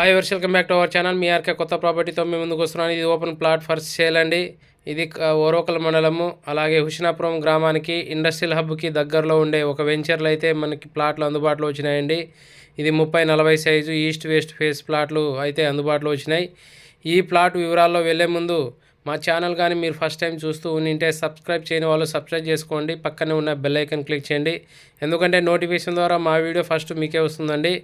Hi వర్స్, welcome back to our channel. మీ RK కొత్త ప్రాపర్టీతో మేము ముందుకు వస్తున్నాను. ఇది ఓపెన్ ప్లాట్ ఫర్ సేల్ అండి. ఇది ఓరోకల్ మండలము, అలాగే హుషినాపురం గ్రామానికి ఇండస్ట్రియల్ హబ్కి దగ్గరలో ఉండే ఒక వెంచర్లు అయితే మనకి ప్లాట్లు అందుబాటులో వచ్చినాయండి. ఇది 30-40 సైజు ఈస్ట్ వెస్ట్ ఫేస్ ప్లాట్లు అయితే అందుబాటులో వచ్చినాయి. ఈ ప్లాట్ వివరాల్లో వెళ్ళే ముందు మా ఛానల్ కానీ మీరు ఫస్ట్ టైం చూస్తూ ఉంటే సబ్స్క్రైబ్ చేయని వాళ్ళు సబ్స్క్రైబ్ చేసుకోండి. పక్కనే ఉన్న బెల్ ఐకాన్ క్లిక్ చేయండి, ఎందుకంటే నోటిఫికేషన్ ద్వారా మా వీడియో ఫస్ట్ మీకే వస్తుందండి.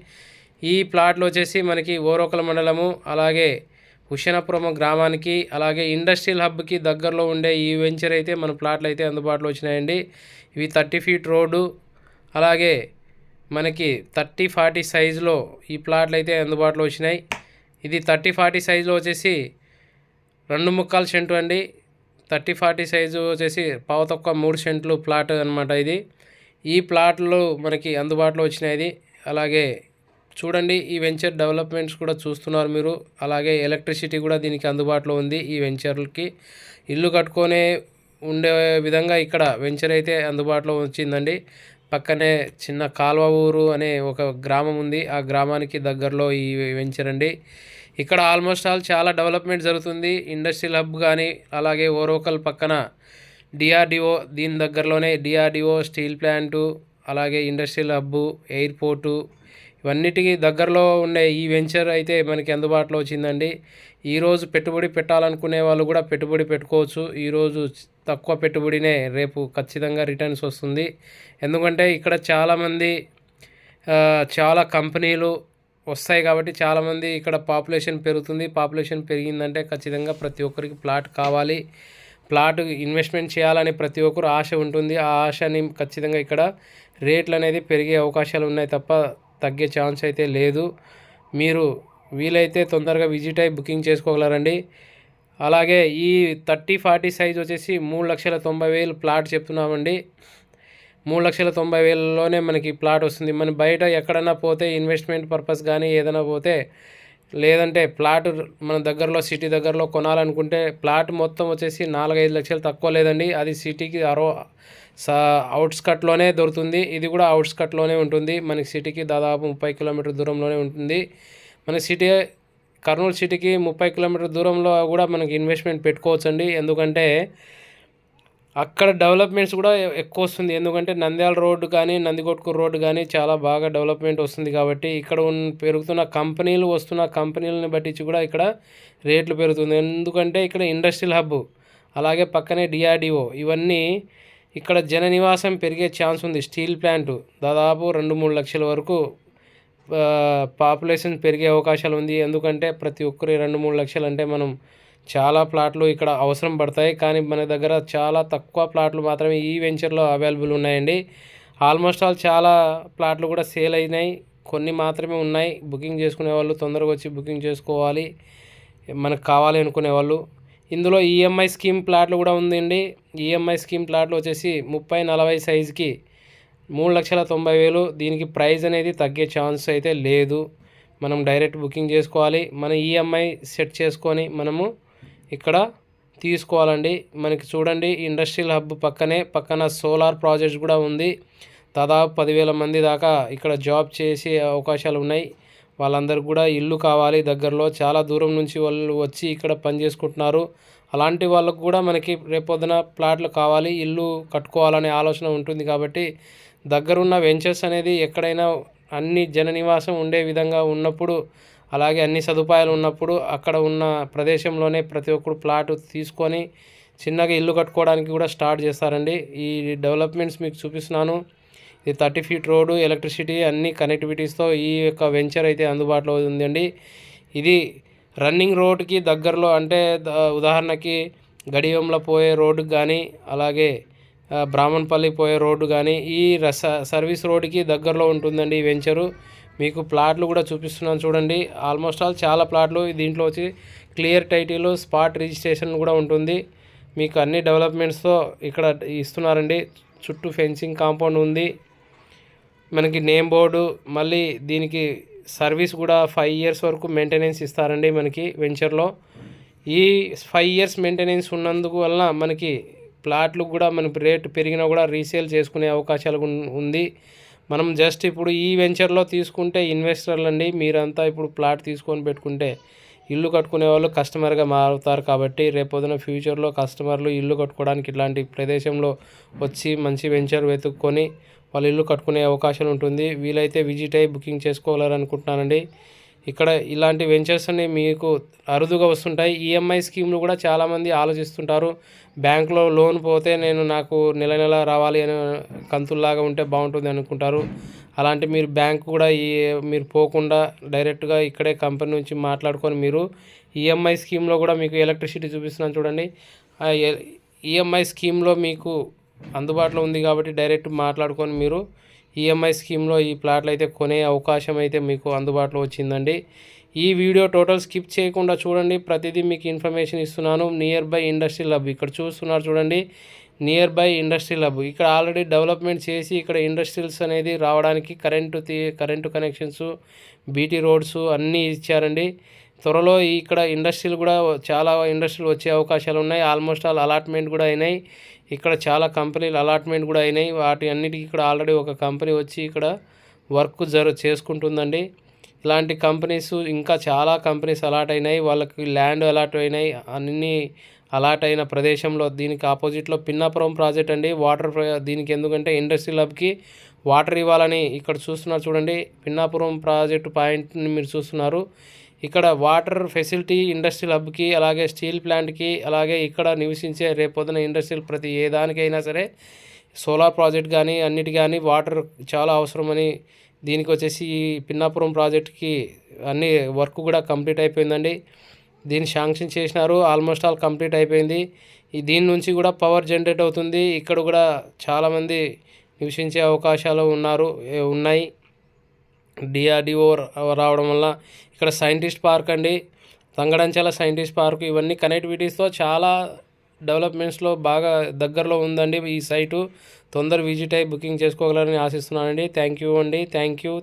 ఈ ప్లాట్లు వచ్చేసి మనకి ఓరోకల మండలము, అలాగే హుషినాపురం గ్రామానికి, అలాగే ఇండస్ట్రియల్ హబ్కి దగ్గరలో ఉండే ఈ వెంచర్ అయితే మన ప్లాట్లు అయితే అందుబాటులో వచ్చినాయండి. ఇవి 30 ఫీట్ రోడ్డు, అలాగే మనకి 30-40 సైజులో ఈ ప్లాట్లు అయితే అందుబాటులో వచ్చినాయి. ఇది 30-40 సైజులో వచ్చేసి 2.25 సెంటు అండి. 30-40 సైజు వచ్చేసి తక్కువ 3 సెంట్లు ప్లాట్ అనమాట. ఇది ఈ ప్లాట్లు మనకి అందుబాటులో వచ్చినాయి. అలాగే చూడండి, ఈ వెంచర్ డెవలప్మెంట్స్ కూడా చూస్తున్నారు మీరు. అలాగే ఎలక్ట్రిసిటీ కూడా దీనికి అందుబాటులో ఉంది. ఈ వెంచర్లకి ఇల్లు కట్టుకొనే ఉండే విధంగా ఇక్కడ వెంచర్ అయితే అందుబాటులో వచ్చిందండి. పక్కనే చిన్న కాల్వ ఊరు అనే ఒక గ్రామం ఉంది. ఆ గ్రామానికి దగ్గరలో ఈ వెంచర్ అండి. ఇక్కడ ఆల్మోస్ట్ ఆల్ చాలా డెవలప్మెంట్ జరుగుతుంది. ఇండస్ట్రియల్ హబ్ కానీ, అలాగే ఓరోకల్ పక్కన డిఆర్డిఓ, దీని దగ్గరలోనే డిఆర్డిఓ స్టీల్ ప్లాంటు, అలాగే ఇండస్ట్రియల్ హబ్బు, ఎయిర్పోర్టు, ఇవన్నిటికీ దగ్గరలో ఉండే ఈ వెంచర్ అయితే మనకి అందుబాటులో వచ్చిందండి. ఈరోజు పెట్టుబడి పెట్టాలనుకునే వాళ్ళు కూడా పెట్టుబడి పెట్టుకోవచ్చు. ఈరోజు తక్కువ పెట్టుబడినే రేపు ఖచ్చితంగా రిటర్న్స్ వస్తుంది. ఎందుకంటే ఇక్కడ చాలామంది చాలా కంపెనీలు వస్తాయి కాబట్టి చాలామంది ఇక్కడ పాపులేషన్ పెరుగుతుంది. పాపులేషన్ పెరిగిందంటే ఖచ్చితంగా ప్రతి ఒక్కరికి ప్లాట్ కావాలి, ప్లాట్ ఇన్వెస్ట్మెంట్ చేయాలని ప్రతి ఒక్కరు ఆశ ఉంటుంది. ఆ ఆశని ఖచ్చితంగా ఇక్కడ రేట్లు అనేది పెరిగే అవకాశాలు ఉన్నాయి తప్ప తగ్గే ఛాన్స్ అయితే లేదు. మీరు వీలైతే తొందరగా విజిట్ అయ్యి బుకింగ్ చేసుకోగలరండి. అలాగే ఈ 30-40 సైజ్ వచ్చేసి 3,90,000 ప్లాట్ చెప్తున్నామండి. 3,90,000లోనే మనకి ప్లాట్ వస్తుంది. మన బయట ఎక్కడన్నా పోతే ఇన్వెస్ట్మెంట్ పర్పస్ కానీ ఏదైనా పోతే, లేదంటే ప్లాట్ మన దగ్గరలో సిటీ దగ్గరలో కొనాలనుకుంటే ప్లాట్ మొత్తం వచ్చేసి 4-5 లక్షలు తక్కువ లేదండి. అది సిటీకి అవుట్స్కట్లోనే దొరుకుతుంది. ఇది కూడా అవుట్స్కట్లోనే ఉంటుంది. మనకి సిటీకి దాదాపు 30 కిలోమీటర్ దూరంలోనే ఉంటుంది. మన సిటీ కర్నూలు సిటీకి 30 కిలోమీటర్ దూరంలో కూడా మనకి ఇన్వెస్ట్మెంట్ పెట్టుకోవచ్చండి. ఎందుకంటే అక్కడ డెవలప్మెంట్స్ కూడా ఎక్కువ వస్తుంది. ఎందుకంటే నంద్యాల రోడ్డు కానీ, నందికొట్కూరు రోడ్డు కానీ చాలా బాగా డెవలప్మెంట్ వస్తుంది. కాబట్టి ఇక్కడ పెరుగుతున్న కంపెనీలు, వస్తున్న కంపెనీలను బట్టి కూడా ఇక్కడ రేట్లు పెరుగుతుంది. ఎందుకంటే ఇక్కడ ఇండస్ట్రియల్ హబ్, అలాగే పక్కనే డిఆర్డిఓ, ఇవన్నీ ఇక్కడ జన నివాసం పెరిగే ఛాన్స్ ఉంది. స్టీల్ ప్లాంటు దాదాపు 2-3 లక్షల వరకు పాపులేషన్ పెరిగే అవకాశాలు ఉంది. ఎందుకంటే ప్రతి ఒక్కరి 2-3 లక్షలు అంటే మనం చాలా ప్లాట్లు ఇక్కడ అవసరం పడతాయి. కానీ మన దగ్గర చాలా తక్కువ ప్లాట్లు మాత్రమే ఈ వెంచర్లో అవైలబుల్ ఉన్నాయండి. ఆల్మోస్ట్ ఆల్ చాలా ప్లాట్లు కూడా సేల్ అయినాయి, కొన్ని మాత్రమే ఉన్నాయి. బుకింగ్ చేసుకునే వాళ్ళు తొందరగా వచ్చి బుకింగ్ చేసుకోవాలి, మనకు కావాలి అనుకునే వాళ్ళు. ఇందులో ఈఎంఐ స్కీమ్ ప్లాట్లు కూడా ఉందండి. ఈఎంఐ స్కీమ్ ప్లాట్లు వచ్చేసి 30-40 సైజుకి 3,90,000. దీనికి ప్రైస్ అనేది తగ్గే ఛాన్స్ అయితే లేదు. మనం డైరెక్ట్ బుకింగ్ చేసుకోవాలి. మన ఈఎంఐ సెట్ చేసుకొని మనము ఇక్కడ తీసుకోవాలండి. మనకి చూడండి, ఇండస్ట్రియల్ హబ్ పక్కన సోలార్ ప్రాజెక్ట్స్ కూడా ఉంది. దాదాపు 10,000 మంది దాకా ఇక్కడ జాబ్ చేసే అవకాశాలు ఉన్నాయి. వాళ్ళందరికీ కూడా ఇల్లు కావాలి దగ్గరలో. చాలా దూరం నుంచి వాళ్ళు వచ్చి ఇక్కడ పని చేసుకుంటున్నారు. అలాంటి వాళ్ళకు కూడా మనకి రేపొద్దున ప్లాట్లు కావాలి, ఇల్లు కట్టుకోవాలనే ఆలోచన ఉంటుంది. కాబట్టి దగ్గరున్న వెంచర్స్ అనేది ఎక్కడైనా అన్ని జన నివాసం ఉండే విధంగా ఉన్నప్పుడు, అలాగే అన్ని సదుపాయాలు ఉన్నప్పుడు అక్కడ ఉన్న ప్రదేశంలోనే ప్రతి ఒక్కరు ప్లాట్ తీసుకొని చిన్నగా ఇల్లు కట్టుకోవడానికి కూడా స్టార్ట్ చేస్తారండి. ఈ డెవలప్మెంట్స్ మీకు చూపిస్తున్నాను. ఇది 30 ఫీట్ రోడ్డు, ఎలక్ట్రిసిటీ, అన్ని కనెక్టివిటీస్తో ఈ యొక్క వెంచర్ అయితే అందుబాటులో ఉందండి. ఇది రన్నింగ్ రోడ్కి దగ్గరలో, అంటే ఉదాహరణకి గడియంలో పోయే రోడ్డుకి కానీ, అలాగే బ్రాహ్మణపల్లి పోయే రోడ్డు కానీ, ఈ సర్వీస్ రోడ్డుకి దగ్గరలో ఉంటుందండి ఈ వెంచరు. మీకు ప్లాట్లు కూడా చూపిస్తున్నాను చూడండి. ఆల్మోస్ట్ ఆల్ చాలా ప్లాట్లు. దీంట్లో వచ్చి క్లియర్ టైటిల్, స్పాట్ రిజిస్ట్రేషన్ కూడా ఉంటుంది. మీకు అన్ని డెవలప్మెంట్స్తో ఇక్కడ ఇస్తున్నారండి. చుట్టూ ఫెన్సింగ్ కాంపౌండ్ ఉంది. మనకి నేమ్ బోర్డు, మళ్ళీ దీనికి సర్వీస్ కూడా 5 ఇయర్స్ వరకు మెయింటెనెన్స్ ఇస్తారండి మనకి వెంచర్లో. ఈ 5 ఇయర్స్ మెయింటెనెన్స్ ఉన్నందుకు వలన మనకి ప్లాట్లు కూడా మనకి రేటు పెరిగినా కూడా రీసేల్ చేసుకునే అవకాశాలు ఉంది. మనం జస్ట్ ఇప్పుడు ఈ వెంచర్లో తీసుకుంటే ఇన్వెస్టర్లు అండి, మీరంతా ఇప్పుడు ప్లాట్ తీసుకొని పెట్టుకుంటే ఇల్లు కట్టుకునే వాళ్ళు కస్టమర్గా మారుతారు. కాబట్టి రేపొద్దున ఫ్యూచర్లో కస్టమర్లు ఇల్లు కట్టుకోవడానికి ఇట్లాంటి ప్రదేశంలో వచ్చి మంచి వెంచర్ వెతుక్కొని వాళ్ళు ఇల్లు కట్టుకునే అవకాశం ఉంటుంది. వీలైతే విజిట్ అయ్యి బుకింగ్ చేసుకోవాలనుకుంటున్నానండి. ఇక్కడ ఇలాంటి వెంచర్స్ అన్ని మీకు అరుదుగా వస్తుంటాయి. ఈఎంఐ స్కీమ్లు కూడా చాలామంది ఆలోచిస్తుంటారు. బ్యాంకులో లోన్ పోతే నాకు నెల నెల రావాలి అని కంతుల్లాగా ఉంటే బాగుంటుంది అనుకుంటారు. అలాంటి మీరు బ్యాంకు కూడా మీరు పోకుండా డైరెక్ట్గా ఇక్కడే కంపెనీ నుంచి మాట్లాడుకొని మీరు ఈఎంఐ స్కీమ్లో కూడా మీకు ఎలక్ట్రిసిటీ చూపిస్తున్నాను చూడండి. ఆ ఈఎంఐ స్కీమ్లో మీకు అందుబాటులో ఉంది కాబట్టి డైరెక్ట్ మాట్లాడుకొని మీరు ఈఎంఐ స్కీమ్లో ఈ ప్లాట్లు అయితే కొనే అవకాశం అయితే మీకు అందుబాటులో వచ్చిందండి. ఈ వీడియో టోటల్ స్కిప్ చేయకుండా చూడండి. ప్రతిదీ మీకు ఇన్ఫర్మేషన్ ఇస్తున్నాను. నియర్ బై ఇండస్ట్రియల్ హబ్ ఇక్కడ చూస్తున్నారు చూడండి. నియర్ బై ఇండస్ట్రియల్ హబ్ ఇక్కడ ఆల్రెడీ డెవలప్మెంట్ చేసి ఇక్కడ ఇండస్ట్రియల్స్ అనేది రావడానికి కరెంటు కనెక్షన్స్, బీటీ రోడ్స్ అన్నీ ఇచ్చారండి. త్వరలో ఇక్కడ ఇండస్ట్రీలు కూడా చాలా ఇండస్ట్రీలు వచ్చే అవకాశాలు ఉన్నాయి. ఆల్మోస్ట్ ఆల్ అలాట్మెంట్ కూడా అయినాయి. ఇక్కడ చాలా కంపెనీలు అలాట్మెంట్ కూడా అయినాయి. వాటి అన్నిటికీ ఇక్కడ ఆల్రెడీ ఒక కంపెనీ వచ్చి ఇక్కడ వర్క్ చేసుకుంటుందండి. ఇలాంటి కంపెనీస్ ఇంకా చాలా కంపెనీస్ అలాట్ అయినాయి. వాళ్ళకి ల్యాండ్ అలాట్ అయినాయి. అన్ని అలాట్ అయిన ప్రదేశంలో దీనికి ఆపోజిట్లో పిన్నాపురం ప్రాజెక్ట్ అండి. వాటర్ దీనికి ఎందుకంటే ఇండస్ట్రియల్ హబ్కి వాటర్ ఇవ్వాలని ఇక్కడ చూస్తున్నారు చూడండి. పిన్నాపురం ప్రాజెక్టు పాయింట్ని మీరు చూస్తున్నారు. ఇక్కడ వాటర్ ఫెసిలిటీ ఇండస్ట్రియల్ హబ్కి, అలాగే స్టీల్ ప్లాంట్కి, అలాగే ఇక్కడ నివసించే రేపొద్దున ఇండస్ట్రియల్ ప్రతి ఏ దానికైనా సరే సోలార్ ప్రాజెక్ట్ కానీ అన్నిటి కానీ వాటర్ చాలా అవసరమని దీనికి వచ్చేసి ఈ పిన్నాపురం ప్రాజెక్ట్కి అన్ని వర్క్ కూడా కంప్లీట్ అయిపోయిందండి. దీన్ని శాంక్షన్ చేసినారు. ఆల్మోస్ట్ ఆల్ కంప్లీట్ అయిపోయింది. దీని నుంచి కూడా పవర్ జనరేట్ అవుతుంది. ఇక్కడ కూడా చాలామంది నివసించే అవకాశాలు ఉన్నాయి. డిఆర్డిఓ రావడం వల్ల ఇక్కడ సైంటిస్ట్ పార్క్ అండి, తంగడంచాల సైంటిస్ట్ పార్క్, ఇవన్నీ కనెక్టివిటీస్తో చాలా డెవలప్మెంట్స్లో బాగా దగ్గరలో ఉందండి ఈ సైటు. తొందర విజిట్ అయ్యి బుకింగ్ చేసుకోగలరని ఆశిస్తున్నానండి. థ్యాంక్ యూ అండి. Thank you.